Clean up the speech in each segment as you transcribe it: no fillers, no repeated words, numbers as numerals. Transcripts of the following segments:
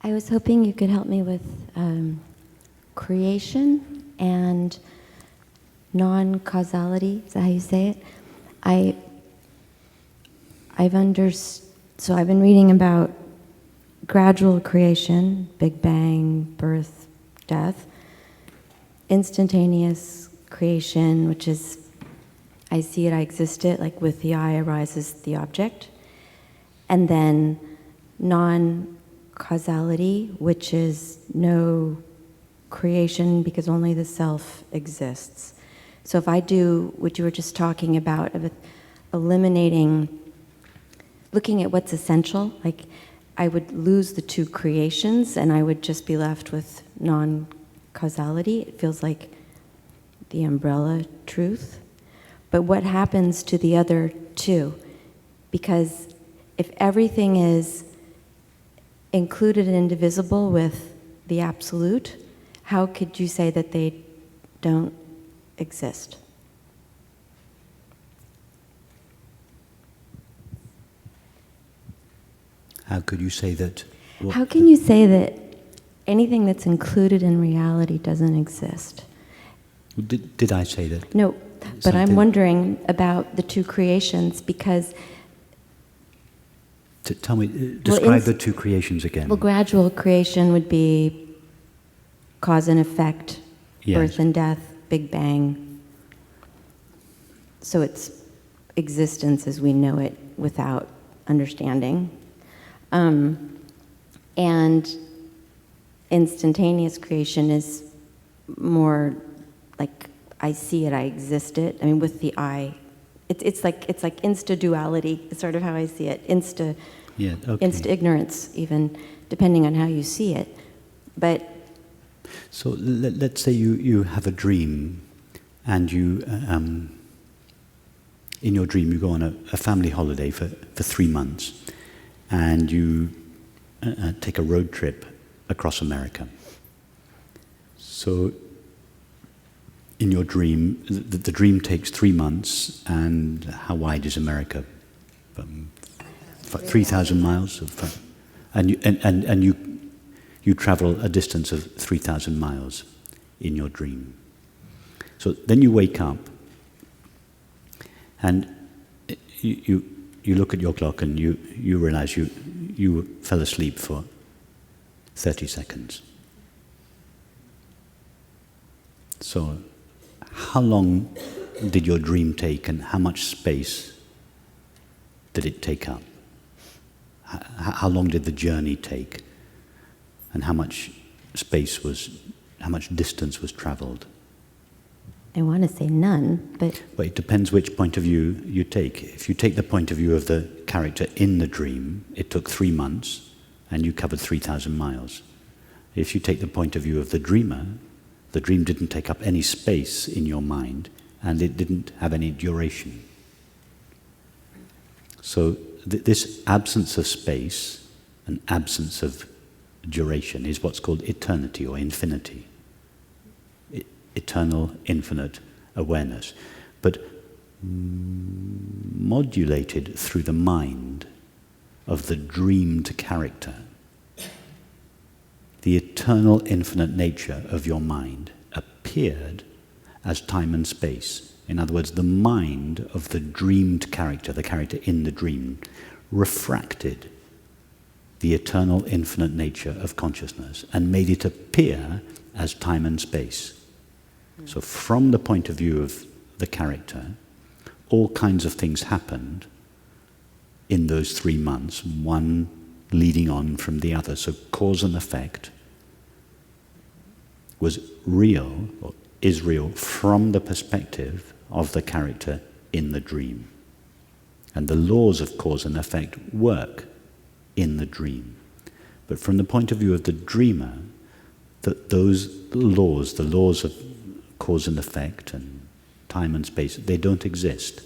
I was hoping you could help me with creation and non-causality. Is that how you say it? So I've been reading about gradual creation, Big Bang, birth, death, instantaneous creation, which is I see it, I exist it, like with the eye arises the object, and then non-causality, which is no creation because only the self exists. So if I do what you were just talking about, of eliminating, looking at what's essential, like I would lose the two creations and I would just be left with non-causality. It feels like the umbrella truth. But what happens to the other two? Because if everything is included and indivisible with the absolute, how could you say that they don't exist? How could you say that? How can you say that anything that's included in reality doesn't exist? Did I say that? No, but I'm wondering about the two creations because... Tell me, describe the two creations again. Well, gradual creation would be cause and effect, yes. Birth and death, Big Bang. So it's existence as we know it without understanding. And instantaneous creation is more like I see it, I exist it. I mean, with the eye, it's like insta-duality. It's sort of how I see it. Insta ignorance, even depending on how you see it. But so let's say you have a dream, and you in your dream you go on a family holiday for 3 months, and you take a road trip across America. So in your dream, the dream takes 3 months, and how wide is America? 3,000 miles, and you travel a distance of 3,000 miles in your dream. So then you wake up, and you look at your clock, and you realize you fell asleep for 30 seconds. So how long did your dream take, and how much space did it take up? How long did the journey take, and how much distance was traveled? I want to say none, but it depends which point of view you take. If you take the point of view of the character in the dream, it took 3 months, and you covered 3,000 miles. If you take the point of view of the dreamer, the dream didn't take up any space in your mind, and it didn't have any duration. So this absence of space and absence of duration is what's called eternity or infinity. Eternal, infinite awareness. But modulated through the mind of the dreamed character. The eternal, infinite nature of your mind appeared as time and space. In other words, the mind of the dreamed character, the character in the dream, refracted the eternal, infinite nature of consciousness and made it appear as time and space. So from the point of view of the character, all kinds of things happened in those 3 months, one leading on from the other. So cause and effect was real, or is real, from the perspective of the character in the dream. And the laws of cause and effect work in the dream. But from the point of view of the dreamer, those laws, the laws of cause and effect and time and space, they don't exist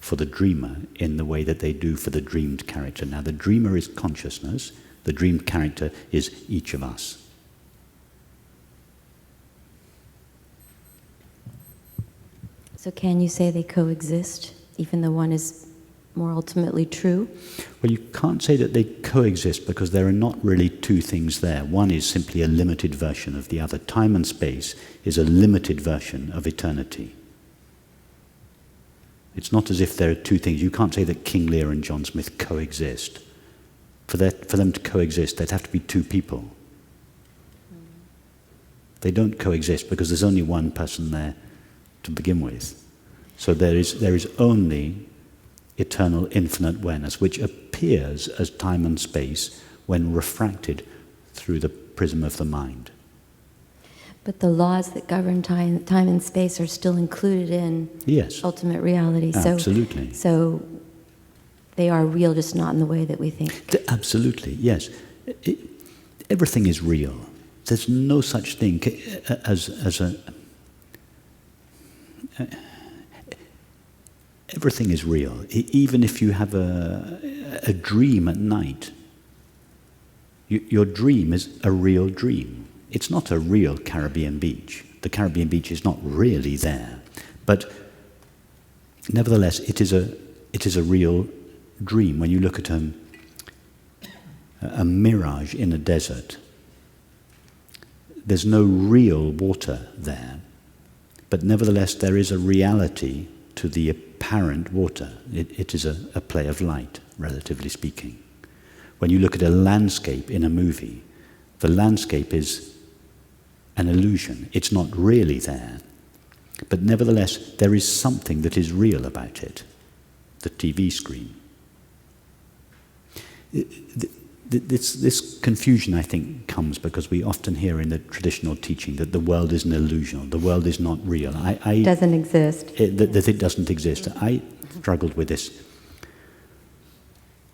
for the dreamer in the way that they do for the dreamed character. Now, the dreamer is consciousness, the dreamed character is each of us. so can you say they coexist, even though one is more ultimately true? Well, you can't say that they coexist because there are not really two things there. One is simply a limited version of the other. Time and space is a limited version of eternity. It's not as if there are two things. You can't say that King Lear and John Smith coexist. For them to coexist, there'd have to be two people. They don't coexist because there's only one person there to begin with. So there is only eternal infinite awareness, which appears as time and space when refracted through the prism of the mind. But the laws that govern time and space are still included in Yes. ultimate reality. Absolutely. So they are real, just not in the way that we think. Absolutely, yes. Everything is real. There's no such thing as a... Everything is real. Even if you have a dream at night, your dream is a real dream. It's not a real Caribbean beach. The Caribbean beach is not really there. But nevertheless, it is a real dream. When you look at a mirage in a desert, there's no real water there. But nevertheless, there is a reality to the apparent water. It is a play of light, relatively speaking. When you look at a landscape in a movie, the landscape is an illusion. It's not really there. But nevertheless, there is something that is real about it, the TV screen. This confusion, I think, comes because we often hear in the traditional teaching that the world is an illusion, the world is not real. It doesn't exist. That it doesn't exist. I struggled with this,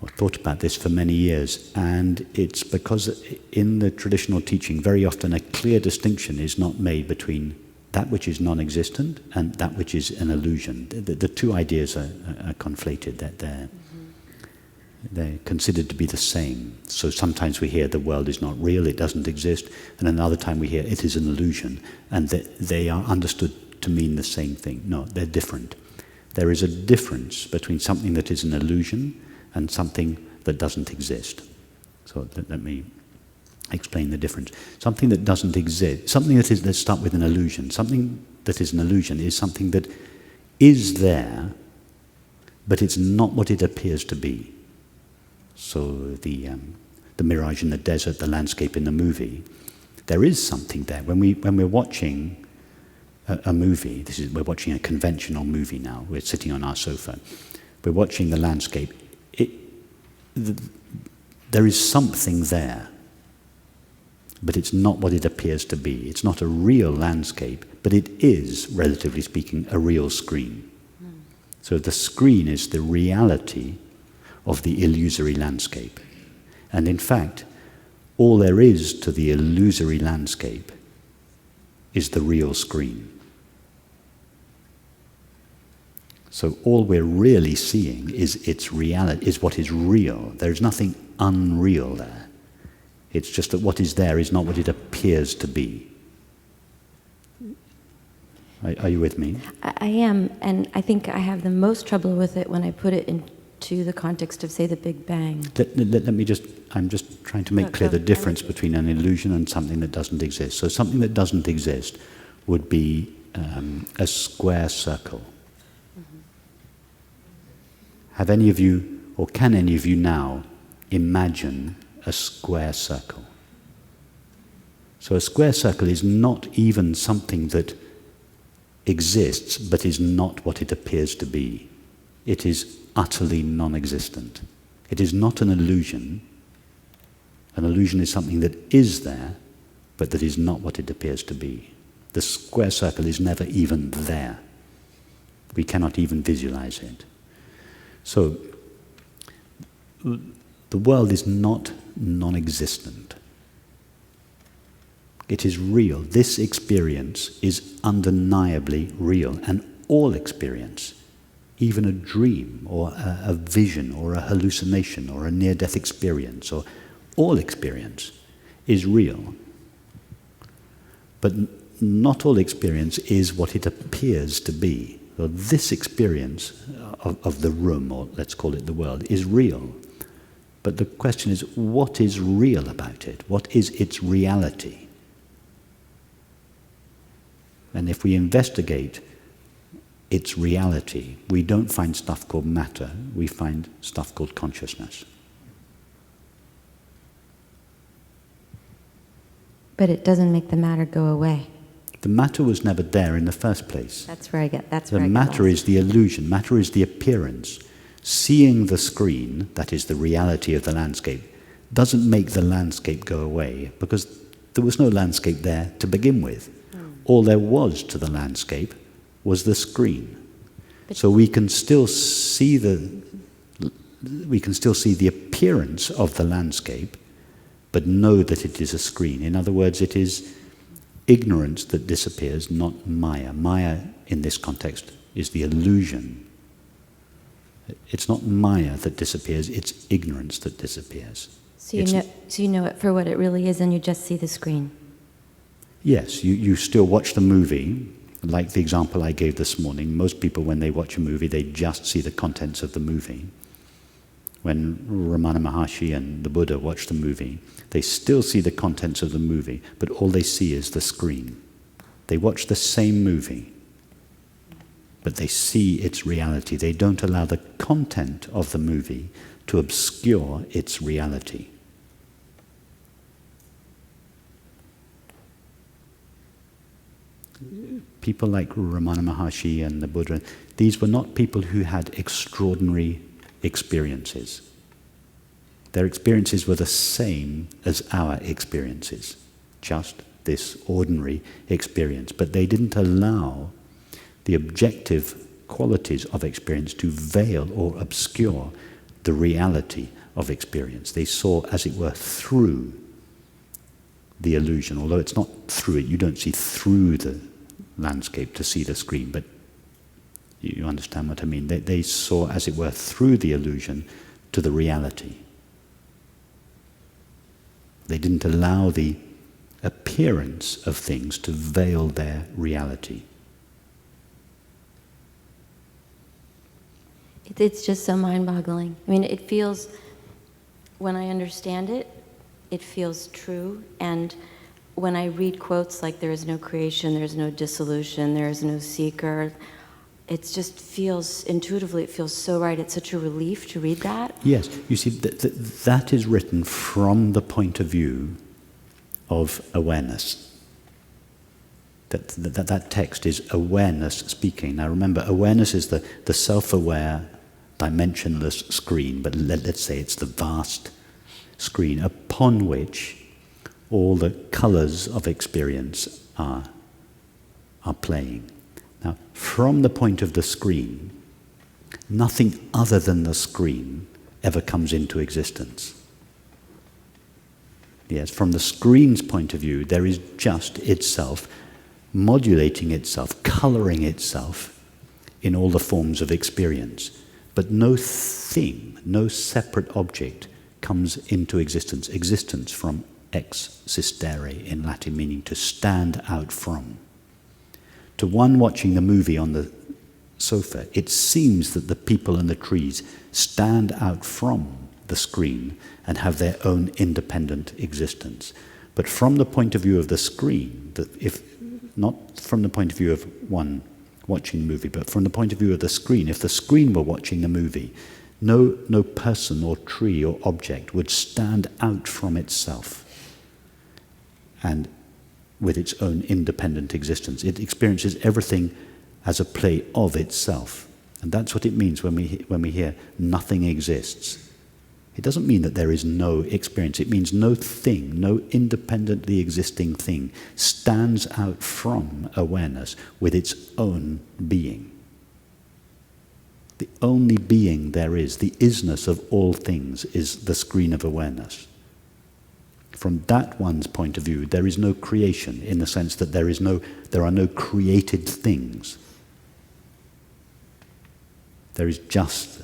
or thought about this for many years, and it's because in the traditional teaching, very often a clear distinction is not made between that which is non-existent and that which is an illusion. The two ideas are conflated, that they're considered to be the same. So sometimes we hear the world is not real, it doesn't exist, and another time we hear it is an illusion, and that they are understood to mean the same thing. No, they're different. There is a difference between something that is an illusion and something that doesn't exist. So let me explain the difference. Something that doesn't exist, something that is, let's start with an illusion. Something that is an illusion is something that is there, but it's not what it appears to be. So the mirage in the desert, the landscape in the movie, there is something there. When we're watching a movie, we're watching a conventional movie now. We're sitting on our sofa. We're watching the landscape. There is something there, but it's not what it appears to be. It's not a real landscape, but it is, relatively speaking, a real screen. So the screen is the reality of the illusory landscape. And in fact, all there is to the illusory landscape is the real screen. So all we're really seeing is its reality, is what is real. There's nothing unreal there. It's just that what is there is not what it appears to be. Are you with me? I am, and I think I have the most trouble with it when I put it into the context of, say, the Big Bang. I'm just trying to make clear the difference between an illusion and something that doesn't exist. So something that doesn't exist would be a square circle. Mm-hmm. Have any of you, or can any of you now, imagine a square circle? So a square circle is not even something that exists, but is not what it appears to be. It is utterly non-existent. It is not an illusion. An illusion is something that is there, but that is not what it appears to be. The square circle is never even there. We cannot even visualize it. So, the world is not non-existent. It is real. This experience is undeniably real, and all experience, even a dream or a vision or a hallucination or a near-death experience, or all experience is real. But not all experience is what it appears to be. So this experience of the room, or let's call it the world, is real. But the question is, what is real about it? What is its reality? And if we investigate its reality, we don't find stuff called matter, we find stuff called consciousness. But it doesn't make the matter go away. The matter was never there in the first place. That's where I get. The matter is the illusion. Matter is the appearance. Seeing the screen, that is the reality of the landscape, doesn't make the landscape go away because there was no landscape there to begin with. All there was to the landscape was the screen. So we can still see the appearance of the landscape, but know that it is a screen. In other words, it is ignorance that disappears, not Maya. Maya, in this context, is the illusion. It's not Maya that disappears, it's ignorance that disappears. So you know it for what it really is and you just see the screen. Yes, you still watch the movie, like the example I gave this morning. Most people, when they watch a movie, they just see the contents of the movie. When Ramana Maharshi and the Buddha watch the movie, they still see the contents of the movie, but all they see is the screen. They watch the same movie, but they see its reality. They don't allow the content of the movie to obscure its reality. People like Ramana Maharshi and the Buddha, these were not people who had extraordinary experiences. Their experiences were the same as our experiences, just this ordinary experience. But they didn't allow the objective qualities of experience to veil or obscure the reality of experience. They saw, as it were, through the illusion. Although it's not through it, you don't see through the landscape to see the screen, but you understand what I mean. They saw, as it were, through the illusion to the reality. They didn't allow the appearance of things to veil their reality. It's just so mind-boggling. I mean, it feels, when I understand it, it feels true. And when I read quotes like there is no creation, there is no dissolution, there is no seeker, it just feels, intuitively, it feels so right. It's such a relief to read that. Yes, you see, that is written from the point of view of awareness. That text is awareness speaking. Now remember, awareness is the self-aware, dimensionless screen, but let's say it's the vast screen upon which all the colors of experience are playing. Now, from the point of the screen, nothing other than the screen ever comes into existence. Yes, from the screen's point of view, there is just itself, modulating itself, coloring itself in all the forms of experience. But no thing, no separate object comes into existence. Existence from ex sistere in Latin, meaning to stand out from. To one watching the movie on the sofa, it seems that the people and the trees stand out from the screen and have their own independent existence. But from the point of view of the screen, if not from the point of view of one watching the movie, but from the point of view of the screen, if the screen were watching the movie, no person or tree or object would stand out from itself and with its own independent existence. It experiences everything as a play of itself. And that's what it means when we hear nothing exists. It doesn't mean that there is no experience. It means no thing, no independently existing thing stands out from awareness with its own being. The only being there is, the isness of all things, is the screen of awareness. From that one's point of view, there is no creation in the sense that there are no created things. There is just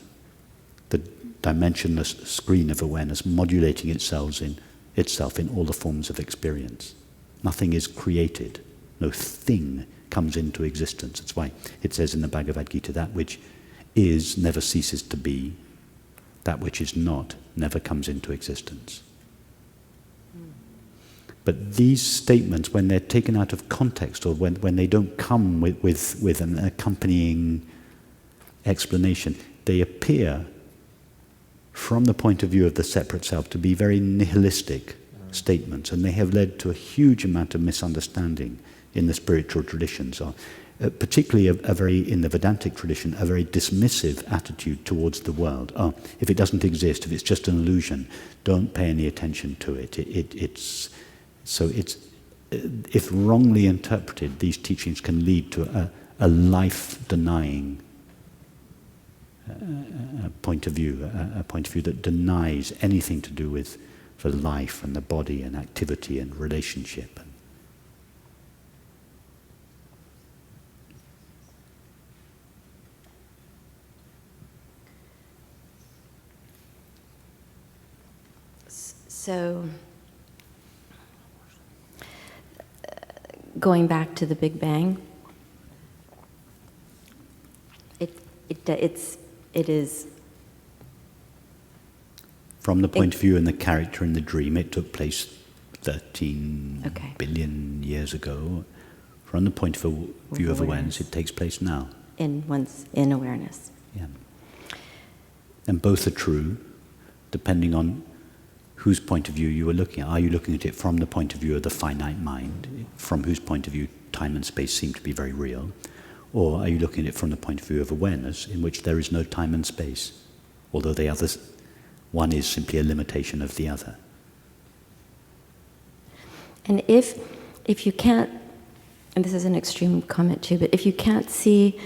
the dimensionless screen of awareness modulating itself in all the forms of experience. Nothing is created. No thing comes into existence. That's why it says in the Bhagavad Gita, that which is never ceases to be, that which is not never comes into existence. But these statements, when they're taken out of context, or when they don't come with an accompanying explanation, they appear, from the point of view of the separate self, to be very nihilistic statements, and they have led to a huge amount of misunderstanding in the spiritual traditions, particularly in the Vedantic tradition, a very dismissive attitude towards the world. Oh, if it doesn't exist, if it's just an illusion, don't pay any attention to it. If wrongly interpreted, these teachings can lead to a life-denying point of view, a point of view that denies anything to do with the life and the body and activity and relationship. So, going back to the Big Bang, it is. From the point of view and the character in the dream, it took place 13 billion years ago. From the point of view of awareness, it takes place now. In awareness. Yeah. And both are true, depending on whose point of view you are looking at. Are you looking at it from the point of view of the finite mind, from whose point of view time and space seem to be very real? Or are you looking at it from the point of view of awareness, in which there is no time and space, although the other, one is simply a limitation of the other? And if you can't, and this is an extreme comment too, but if you can't see,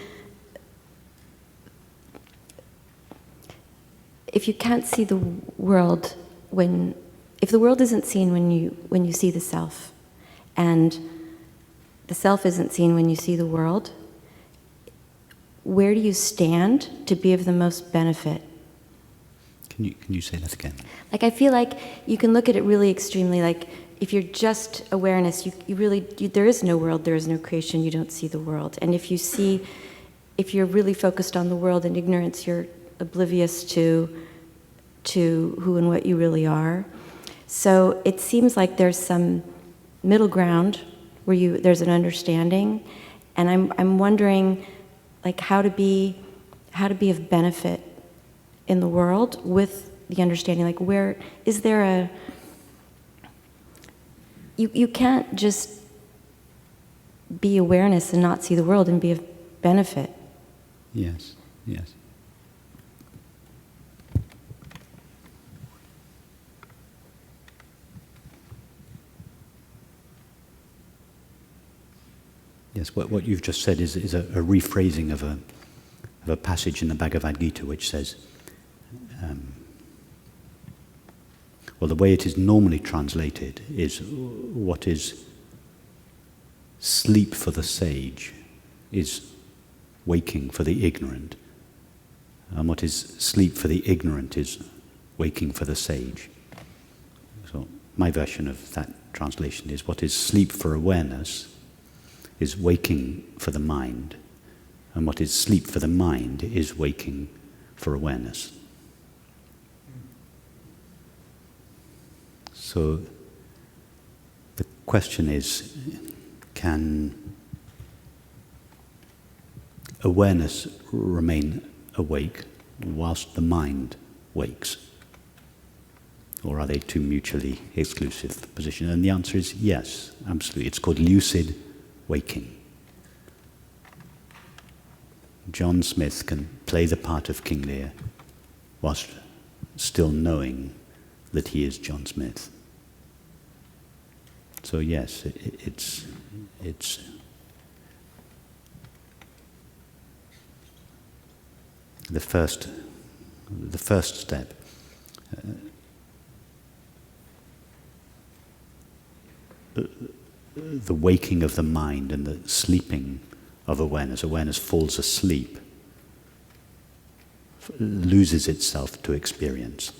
the world if the world isn't seen when you see the self, and the self isn't seen when you see the world, where do you stand to be of the most benefit? Can you say that again? Like, I feel like you can look at it really extremely, like, if you're just awareness, there is no world, there is no creation, you don't see the world. And if you're really focused on the world and ignorance, you're oblivious to who and what you really are. So it seems like there's some middle ground where there's an understanding, and I'm wondering, like, how to be of benefit in the world with the understanding. Like, where is there you can't just be awareness and not see the world and be of benefit. Yes. Yes, what you've just said is a rephrasing of a passage in the Bhagavad Gita which says, well, the way it is normally translated is, what is sleep for the sage is waking for the ignorant, and what is sleep for the ignorant is waking for the sage. So my version of that translation is, what is sleep for awareness is waking for the mind, and what is sleep for the mind is waking for awareness. So the question is, can awareness remain awake whilst the mind wakes? Or are they two mutually exclusive positions? And the answer is yes, absolutely. It's called lucid waking. John Smith can play the part of King Lear whilst still knowing that he is John Smith. So yes, it's the first step. The waking of the mind and the sleeping of awareness. Awareness falls asleep, loses itself to experience.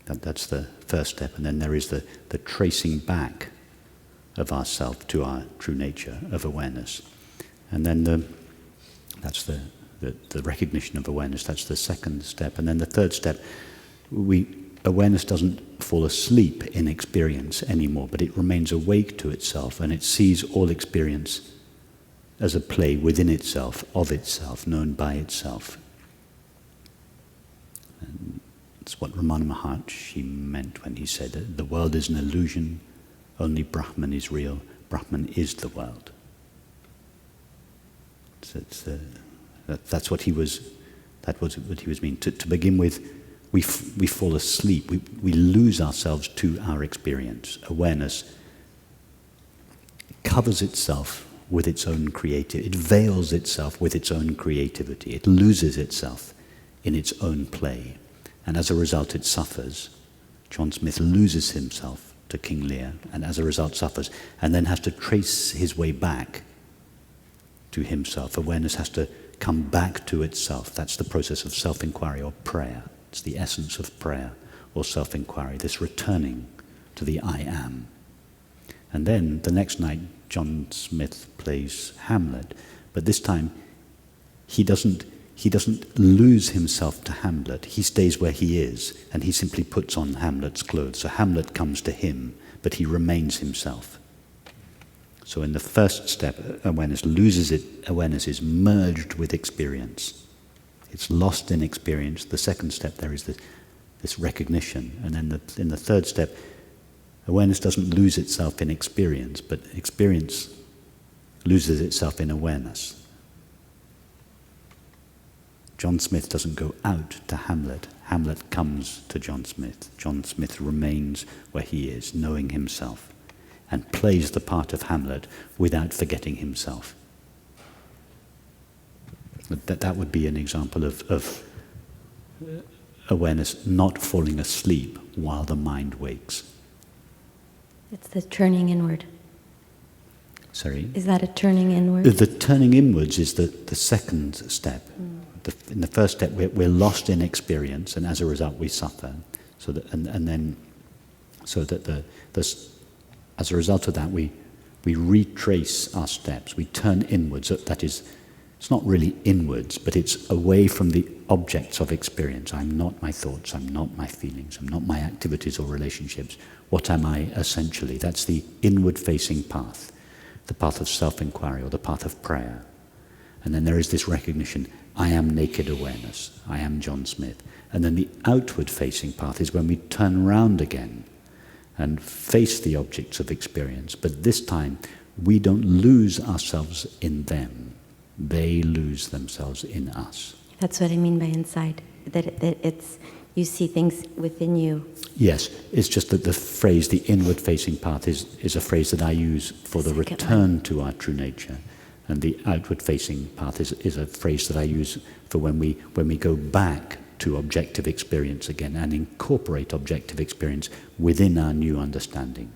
That's the first step. And then there is the tracing back of ourself to our true nature of awareness. And then that's the recognition of awareness. That's the second step. And then the third step, awareness doesn't fall asleep in experience anymore, but it remains awake to itself, and it sees all experience as a play within itself, of itself, known by itself. And that's what Ramana Maharshi meant when he said that the world is an illusion, only Brahman is real, Brahman is the world. So that's what he was. That was what he was meaning. To begin with, we fall asleep. We lose ourselves to our experience. Awareness covers itself with its own creativity. It veils itself with its own creativity. It loses itself in its own play, and as a result, it suffers. John Smith loses himself to King Lear, and as a result, suffers, and then has to trace his way back to himself. Awareness has to come back to itself. That's the process of self-inquiry or prayer. It's the essence of prayer or self-inquiry, this returning to the I am. And then the next night, John Smith plays Hamlet, but this time he doesn't lose himself to Hamlet. He stays where he is, and he simply puts on Hamlet's clothes. So Hamlet comes to him, but he remains himself. So in the first step, awareness loses it. Awareness is merged with experience. It's lost in experience. The second step, there is this recognition. And then in the third step, awareness doesn't lose itself in experience, but experience loses itself in awareness. John Smith doesn't go out to Hamlet. Hamlet comes to John Smith. John Smith remains where he is, knowing himself, and plays the part of Hamlet without forgetting himself. That would be an example of awareness not falling asleep while the mind wakes. It's the turning inward. Sorry? Is that a turning inward? The turning inwards is the second step. In the first step, we're lost in experience, and as a result, we suffer. As a result of that, we retrace our steps. We turn inwards. That is, it's not really inwards, but it's away from the objects of experience. I'm not my thoughts. I'm not my feelings. I'm not my activities or relationships. What am I essentially? That's the inward-facing path, the path of self-inquiry or the path of prayer. And then there is this recognition, I am naked awareness. I am John Smith. And then the outward-facing path is when we turn round again and face the objects of experience. But this time, we don't lose ourselves in them. They lose themselves in us. That's what I mean by inside. That it's, you see things within you. Yes, it's just that the phrase, the inward-facing path, is a phrase that I use for the return to our true nature. And the outward-facing path is a phrase that I use for when we go back to objective experience again and incorporate objective experience within our new understanding.